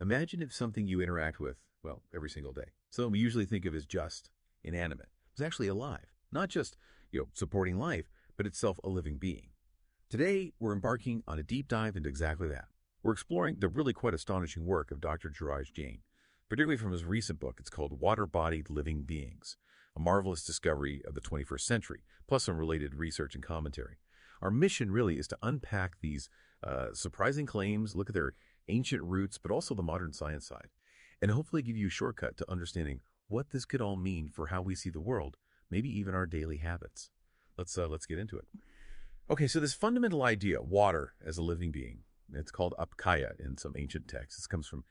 Imagine if something you interact with, well, every single day, something we usually think of as just inanimate, was actually alive. Not just, supporting life, but itself a living being. Today, we're embarking on a deep dive into exactly that. We're exploring the really quite astonishing work of Dr. Jeoraj Jain, particularly from his recent book. It's called Water-Bodied Living Beings, a marvelous discovery of the 21st century, plus some related research and commentary. Our mission really is to unpack these surprising claims, look at their ancient roots, but also the modern science side, and hopefully give you a shortcut to understanding what this could all mean for how we see the world, maybe even our daily habits. Let's get into it. Okay, so this fundamental idea, water as a living being, it's called apkaya in some ancient texts. This comes from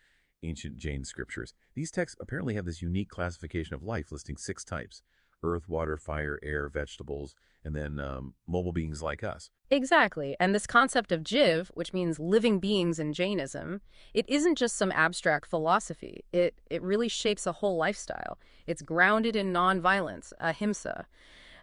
ancient Jain scriptures. These texts apparently have this unique classification of life, listing 6 types: earth, water, fire, air, vegetables, and then mobile beings like us. Exactly. And this concept of jiv, which means living beings in Jainism, it isn't just some abstract philosophy. It really shapes a whole lifestyle. It's grounded in nonviolence, ahimsa.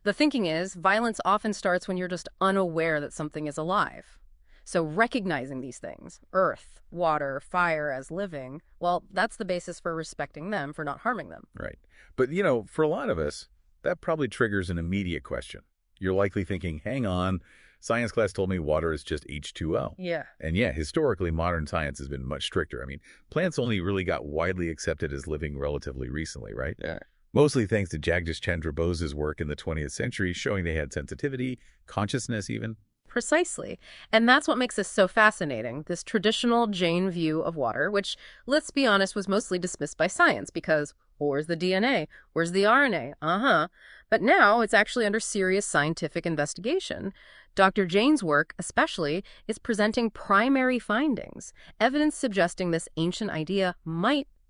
The thinking is, violence often starts when you're just unaware that something is alive. So recognizing these things, earth, water, fire as living, well, that's the basis for respecting them, for not harming them. Right. But, for a lot of us, that probably triggers an immediate question. You're likely thinking, hang on, science class told me water is just H2O. Yeah. And yeah, historically, modern science has been much stricter. I mean, plants only really got widely accepted as living relatively recently, right? Yeah. Mostly thanks to Jagdish Chandra Bose's work in the 20th century, showing they had sensitivity, consciousness even. Precisely. And that's what makes this so fascinating, this traditional Jain view of water, which, let's be honest, was mostly dismissed by science because, well, where's the DNA? Where's the RNA? But now it's actually under serious scientific investigation. Dr. Jain's work, especially, is presenting primary findings, evidence suggesting this ancient idea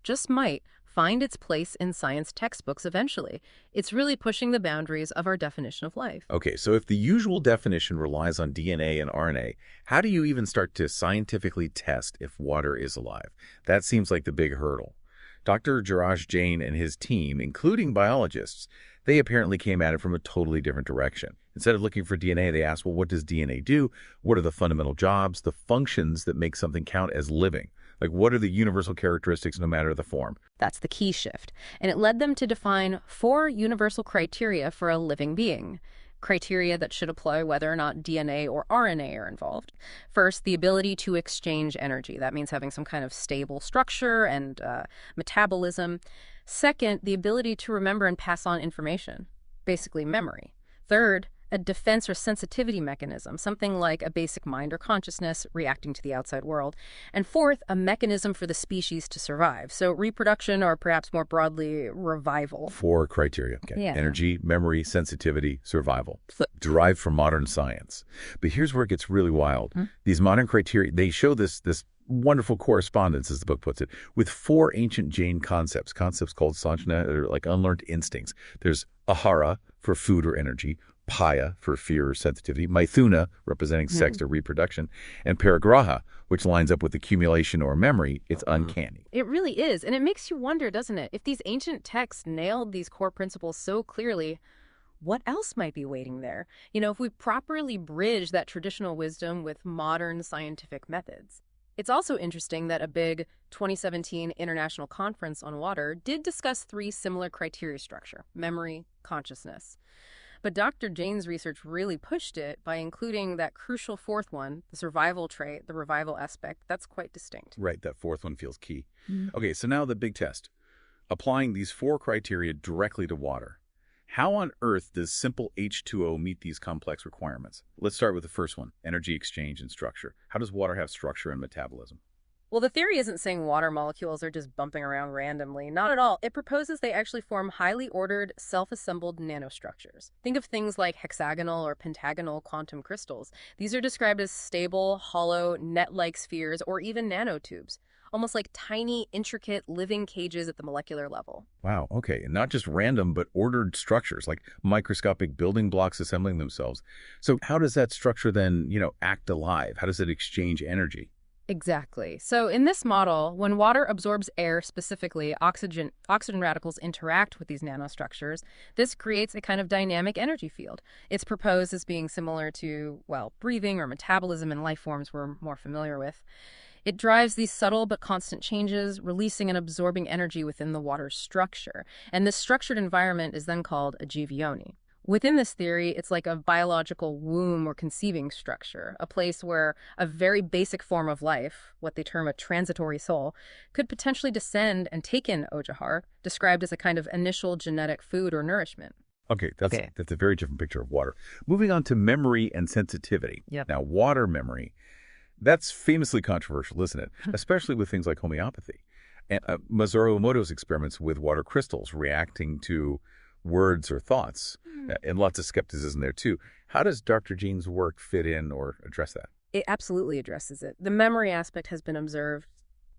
just might, find its place in science textbooks eventually. It's really pushing the boundaries of our definition of life. Okay, so if the usual definition relies on DNA and RNA, how do you even start to scientifically test if water is alive? That seems like the big hurdle. Dr. Jeoraj Jain and his team, including biologists, they apparently came at it from a totally different direction. Instead of looking for DNA, they asked, well, what does DNA do? What are the fundamental jobs, the functions that make something count as living? Like, what are the universal characteristics no matter the form? That's the key shift. And it led them to define 4 universal criteria for a living being. Criteria that should apply whether or not DNA or RNA are involved. First, the ability to exchange energy. That means having some kind of stable structure and metabolism. Second, the ability to remember and pass on information, basically memory. Third, a defense or sensitivity mechanism, something like a basic mind or consciousness reacting to the outside world. And fourth, a mechanism for the species to survive. So reproduction, or perhaps more broadly, revival. 4 criteria. Okay. Yeah. Energy, memory, sensitivity, survival. Derived from modern science. But here's where it gets really wild. These modern criteria, they show this wonderful correspondence, as the book puts it, with 4 ancient Jain concepts called sanjna, or like unlearned instincts. There's ahara, for food or energy, paya, for fear or sensitivity, maithuna, representing sex or reproduction, and parigraha, which lines up with accumulation or memory. It's uncanny. It really is. And it makes you wonder, doesn't it? If these ancient texts nailed these core principles so clearly, what else might be waiting there? If we properly bridge that traditional wisdom with modern scientific methods. It's also interesting that a big 2017 International Conference on Water did discuss 3 similar criteria structure: memory, consciousness. But Dr. Jain's research really pushed it by including that crucial 4th one, the survival trait, the revival aspect. That's quite distinct. Right, that 4th one feels key. Okay, so now the big test. Applying these 4 criteria directly to water. How on earth does simple H2O meet these complex requirements? Let's start with the first one, energy exchange and structure. How does water have structure and metabolism? Well, the theory isn't saying water molecules are just bumping around randomly. Not at all. It proposes they actually form highly ordered, self-assembled nanostructures. Think of things like hexagonal or pentagonal quantum crystals. These are described as stable, hollow, net-like spheres, or even nanotubes. Almost like tiny, intricate, living cages at the molecular level. Wow, okay. And not just random, but ordered structures, like microscopic building blocks assembling themselves. So how does that structure then, act alive? How does it exchange energy? Exactly. So in this model, when water absorbs air, specifically oxygen radicals interact with these nanostructures, this creates a kind of dynamic energy field. It's proposed as being similar to, breathing or metabolism in life forms we're more familiar with. It drives these subtle but constant changes, releasing and absorbing energy within the water's structure. And this structured environment is then called a Jivyoni. Within this theory, it's like a biological womb or conceiving structure, a place where a very basic form of life, what they term a transitory soul, could potentially descend and take in Ojahar, described as a kind of initial genetic food or nourishment. Okay, that's a very different picture of water. Moving on to memory and sensitivity. Yep. Now, water memory, that's famously controversial, isn't it? Especially with things like homeopathy. And Masaru Emoto's experiments with water crystals reacting to words or thoughts, and lots of skepticism there too. How does Dr. Jain's work fit in or address that? It absolutely addresses it. The memory aspect has been observed,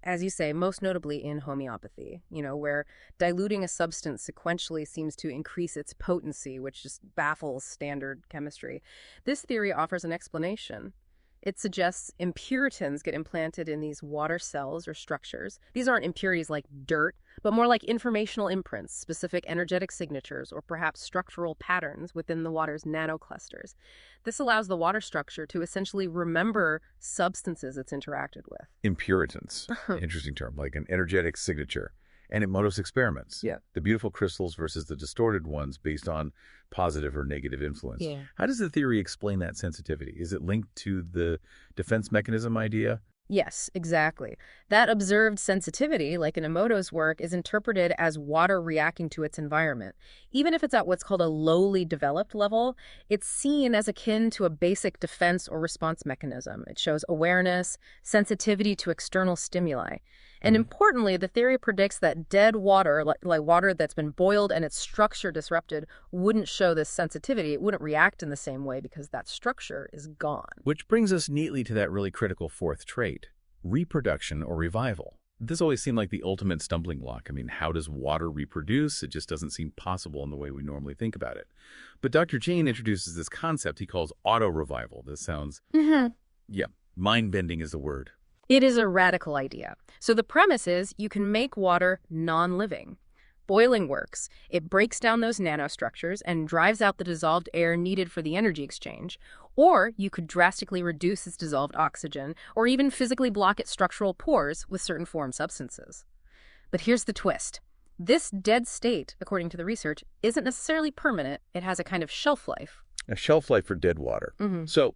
as you say, most notably in homeopathy, where diluting a substance sequentially seems to increase its potency, which just baffles standard chemistry. This theory offers an explanation. It suggests impuritins get implanted in these water cells or structures. These aren't impurities like dirt, but more like informational imprints, specific energetic signatures, or perhaps structural patterns within the water's nanoclusters. This allows the water structure to essentially remember substances it's interacted with. Impuritins, interesting term, like an energetic signature. And Emoto's experiments, the beautiful crystals versus the distorted ones based on positive or negative influence. Yeah. How does the theory explain that sensitivity? Is it linked to the defense mechanism idea? Yes, exactly. That observed sensitivity, like in Emoto's work, is interpreted as water reacting to its environment. Even if it's at what's called a lowly developed level, it's seen as akin to a basic defense or response mechanism. It shows awareness, sensitivity to external stimuli. And importantly, the theory predicts that dead water, like water that's been boiled and its structure disrupted, wouldn't show this sensitivity. It wouldn't react in the same way because that structure is gone. Which brings us neatly to that really critical fourth trait, reproduction or revival. This always seemed like the ultimate stumbling block. I mean, how does water reproduce? It just doesn't seem possible in the way we normally think about it. But Dr. Jain introduces this concept he calls auto-revival. This sounds, mind-bending is the word. It is a radical idea. So the premise is you can make water non-living. Boiling works. It breaks down those nanostructures and drives out the dissolved air needed for the energy exchange. Or you could drastically reduce its dissolved oxygen or even physically block its structural pores with certain foreign substances. But here's the twist. This dead state, according to the research, isn't necessarily permanent. It has a kind of shelf life. A shelf life for dead water. So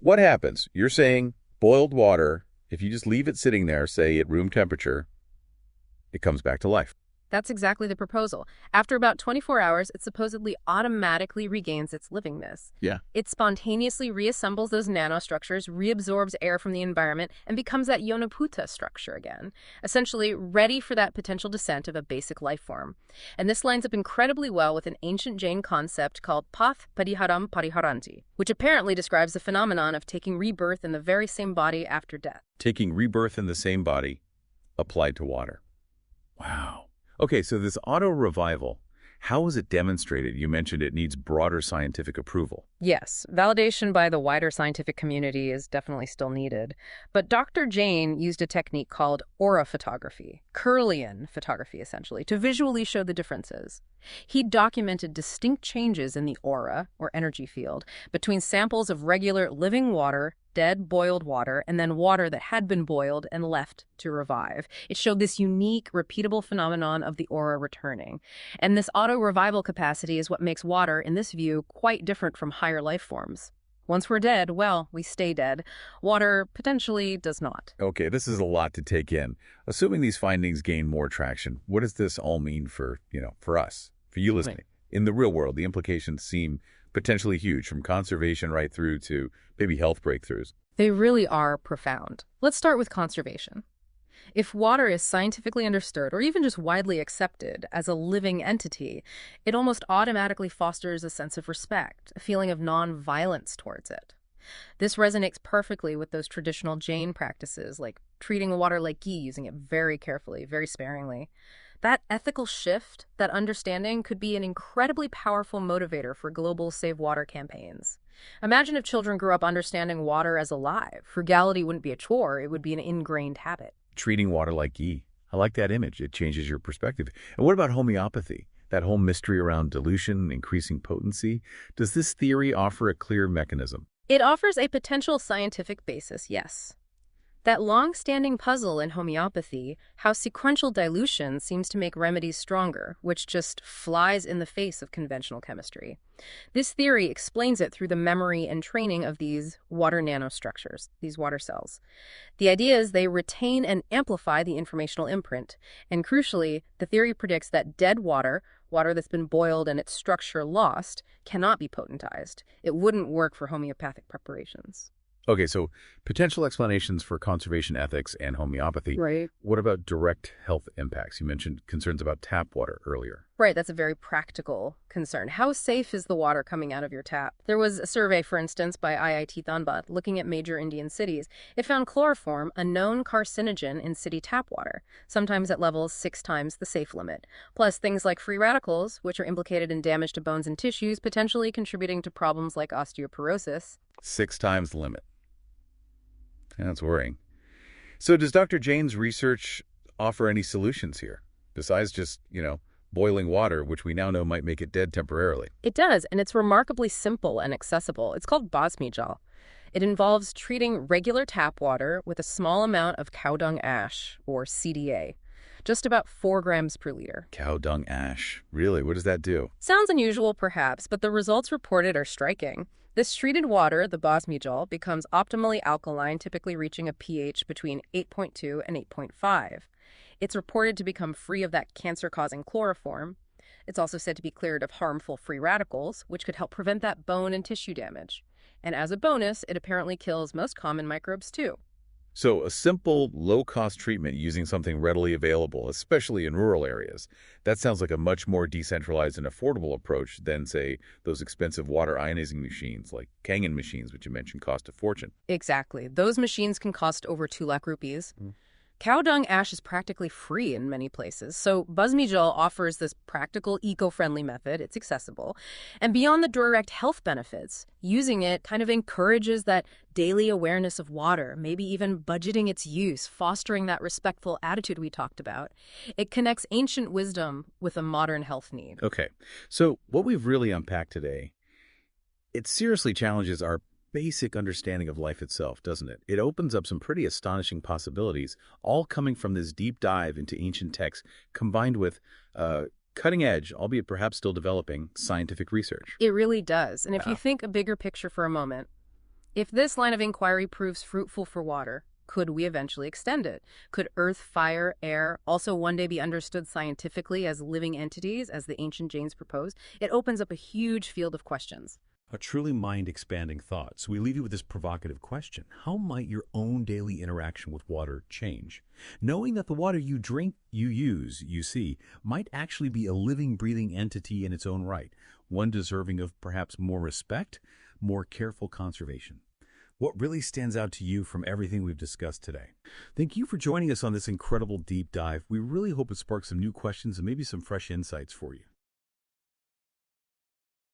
what happens? You're saying boiled water, if you just leave it sitting there, say at room temperature, it comes back to life. That's exactly the proposal. After about 24 hours, it supposedly automatically regains its livingness. Yeah. It spontaneously reassembles those nanostructures, reabsorbs air from the environment, and becomes that Yonaputa structure again, essentially ready for that potential descent of a basic life form. And this lines up incredibly well with an ancient Jain concept called Path Pariharam Pariharanti, which apparently describes the phenomenon of taking rebirth in the very same body after death. Taking rebirth in the same body applied to water. Wow. Okay, so this auto-revival, how is it demonstrated? You mentioned it needs broader scientific approval. Yes, validation by the wider scientific community is definitely still needed. But Dr. Jain used a technique called aura photography, Kirlian photography essentially, to visually show the differences. He documented distinct changes in the aura, or energy field, between samples of regular living water, dead boiled water, and then water that had been boiled and left to revive. It showed this unique, repeatable phenomenon of the aura returning. And this auto-revival capacity is what makes water, in this view, quite different from higher life forms. Once we're dead, well, we stay dead. Water potentially does not. Okay, this is a lot to take in. Assuming these findings gain more traction, what does this all mean for us, for you listening? Right. In the real world, the implications seem potentially huge, from conservation right through to maybe health breakthroughs. They really are profound. Let's start with conservation. If water is scientifically understood or even just widely accepted as a living entity, it almost automatically fosters a sense of respect, a feeling of non-violence towards it. This resonates perfectly with those traditional Jain practices, like treating water like ghee, using it very carefully, very sparingly. That ethical shift, that understanding, could be an incredibly powerful motivator for global Save Water campaigns. Imagine if children grew up understanding water as alive. Frugality wouldn't be a chore, it would be an ingrained habit. Treating water like ghee. I like that image. It changes your perspective. And what about homeopathy? That whole mystery around dilution, increasing potency. Does this theory offer a clear mechanism? It offers a potential scientific basis, yes. That long-standing puzzle in homeopathy, how sequential dilution seems to make remedies stronger, which just flies in the face of conventional chemistry. This theory explains it through the memory and training of these water nanostructures, these water cells. The idea is they retain and amplify the informational imprint, and crucially, the theory predicts that dead water, water that's been boiled and its structure lost, cannot be potentized. It wouldn't work for homeopathic preparations. Okay, so potential explanations for conservation ethics and homeopathy. Right. What about direct health impacts? You mentioned concerns about tap water earlier. Right, that's a very practical concern. How safe is the water coming out of your tap? There was a survey, for instance, by IIT Dhanbad looking at major Indian cities. It found chloroform, a known carcinogen in city tap water, sometimes at levels 6 times the safe limit. Plus things like free radicals, which are implicated in damage to bones and tissues, potentially contributing to problems like osteoporosis. 6 times the limit. Yeah, that's worrying. So does Dr. Jain's research offer any solutions here, besides just, boiling water, which we now know might make it dead temporarily? It does, and it's remarkably simple and accessible. It's called Basmijal. It involves treating regular tap water with a small amount of cow dung ash, or CDA, just about 4 grams per liter. Cow dung ash. Really? What does that do? Sounds unusual, perhaps, but the results reported are striking. This treated water, the Basmijal, becomes optimally alkaline, typically reaching a pH between 8.2 and 8.5. It's reported to become free of that cancer-causing chloroform. It's also said to be cleared of harmful free radicals, which could help prevent that bone and tissue damage. And as a bonus, it apparently kills most common microbes too. So a simple, low-cost treatment using something readily available, especially in rural areas. That sounds like a much more decentralized and affordable approach than, say, those expensive water ionizing machines like Kangen machines, which you mentioned cost a fortune. Exactly. Those machines can cost over 2 lakh rupees. Cow dung ash is practically free in many places, so Basmijal offers this practical, eco-friendly method. It's accessible. And beyond the direct health benefits, using it kind of encourages that daily awareness of water, maybe even budgeting its use, fostering that respectful attitude we talked about. It connects ancient wisdom with a modern health need. Okay, so what we've really unpacked today, it seriously challenges our basic understanding of life itself, doesn't it? It opens up some pretty astonishing possibilities, all coming from this deep dive into ancient texts, combined with cutting-edge, albeit perhaps still developing, scientific research. It really does. And if you think a bigger picture for a moment, if this line of inquiry proves fruitful for water, could we eventually extend it? Could earth, fire, air also one day be understood scientifically as living entities, as the ancient Jains proposed? It opens up a huge field of questions. A truly mind-expanding thought. So we leave you with this provocative question. How might your own daily interaction with water change? Knowing that the water you drink, you use, you see, might actually be a living, breathing entity in its own right, one deserving of perhaps more respect, more careful conservation. What really stands out to you from everything we've discussed today? Thank you for joining us on this incredible deep dive. We really hope it sparks some new questions and maybe some fresh insights for you.